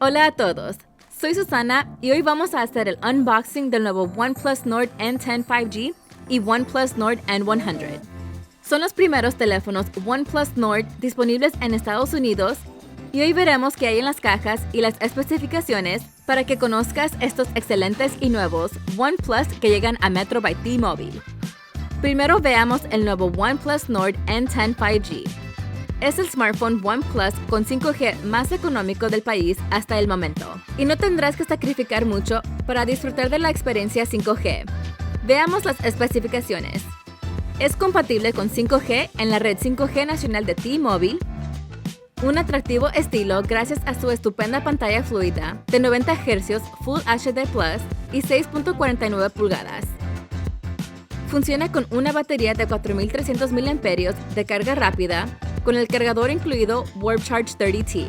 Hola a todos, soy Susana y hoy vamos a hacer el unboxing del nuevo OnePlus Nord N10 5G y OnePlus Nord N100. Son los primeros teléfonos OnePlus Nord disponibles en Estados Unidos y hoy veremos qué hay en las cajas y las especificaciones para que conozcas estos excelentes y nuevos OnePlus que llegan a Metro by T-Mobile. Primero veamos el nuevo OnePlus Nord N10 5G. Es el smartphone OnePlus con 5G más económico del país hasta el momento, y no tendrás que sacrificar mucho para disfrutar de la experiencia 5G. Veamos las especificaciones. Es compatible con 5G en la red 5G nacional de T-Mobile, un atractivo estilo gracias a su estupenda pantalla fluida de 90 Hz Full HD Plus y 6.49 pulgadas. Funciona con una batería de 4300 mAh de carga rápida, con el cargador incluido Warp Charge 30T.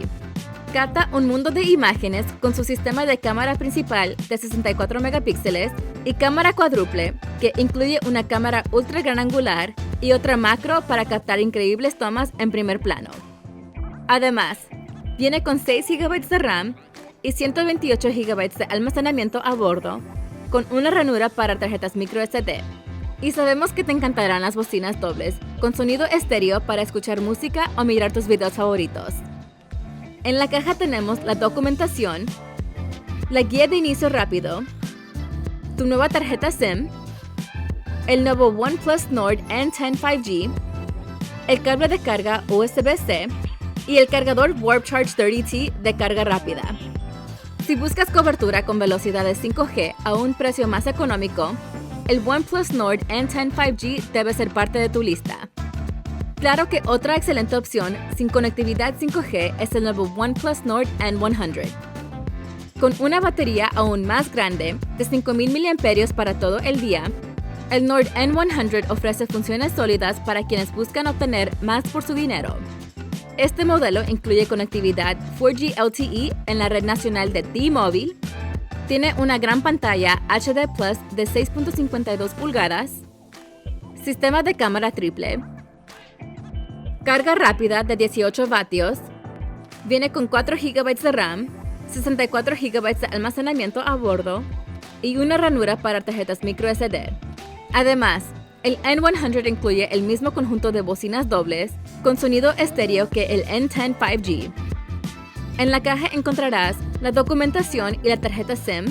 Capta un mundo de imágenes con su sistema de cámara principal de 64 megapíxeles y cámara cuádruple, que incluye una cámara ultra gran angular y otra macro para captar increíbles tomas en primer plano. Además, viene con 6 GB de RAM y 128 GB de almacenamiento a bordo, con una ranura para tarjetas micro SD. Y sabemos que te encantarán las bocinas dobles, con sonido estéreo para escuchar música o mirar tus videos favoritos. En la caja tenemos la documentación, la guía de inicio rápido, tu nueva tarjeta SIM, el nuevo OnePlus Nord N10 5G, el cable de carga USB-C y el cargador Warp Charge 30T de carga rápida. Si buscas cobertura con velocidades 5G a un precio más económico, el OnePlus Nord N10 5G debe ser parte de tu lista. Claro que otra excelente opción sin conectividad 5G es el nuevo OnePlus Nord N100. Con una batería aún más grande, de 5000 mAh para todo el día, el Nord N100 ofrece funciones sólidas para quienes buscan obtener más por su dinero. Este modelo incluye conectividad 4G LTE en la red nacional de T-Mobile, tiene una gran pantalla HD Plus de 6.52 pulgadas, sistema de cámara triple, carga rápida de 18 vatios, viene con 4 GB de RAM, 64 GB de almacenamiento a bordo y una ranura para tarjetas micro SD. Además, el N100 incluye el mismo conjunto de bocinas dobles con sonido estéreo que el N10 5G. En la caja encontrarás la documentación y la tarjeta SIM,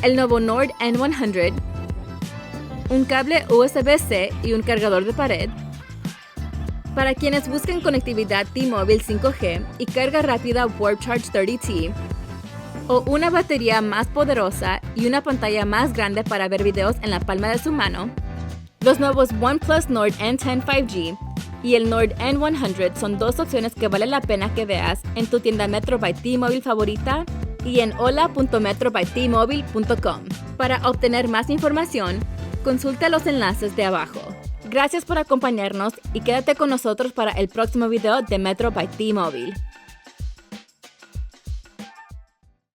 el nuevo Nord N100, un cable USB-C y un cargador de pared. Para quienes buscan conectividad T-Mobile 5G y carga rápida Warp Charge 30T, o una batería más poderosa y una pantalla más grande para ver videos en la palma de su mano, los nuevos OnePlus Nord N10 5G y el Nord N100 son dos opciones que vale la pena que veas en tu tienda Metro by T-Mobile favorita y en hola.metrobytmobile.com. Para obtener más información, consulta los enlaces de abajo. Gracias por acompañarnos y quédate con nosotros para el próximo video de Metro by T-Mobile.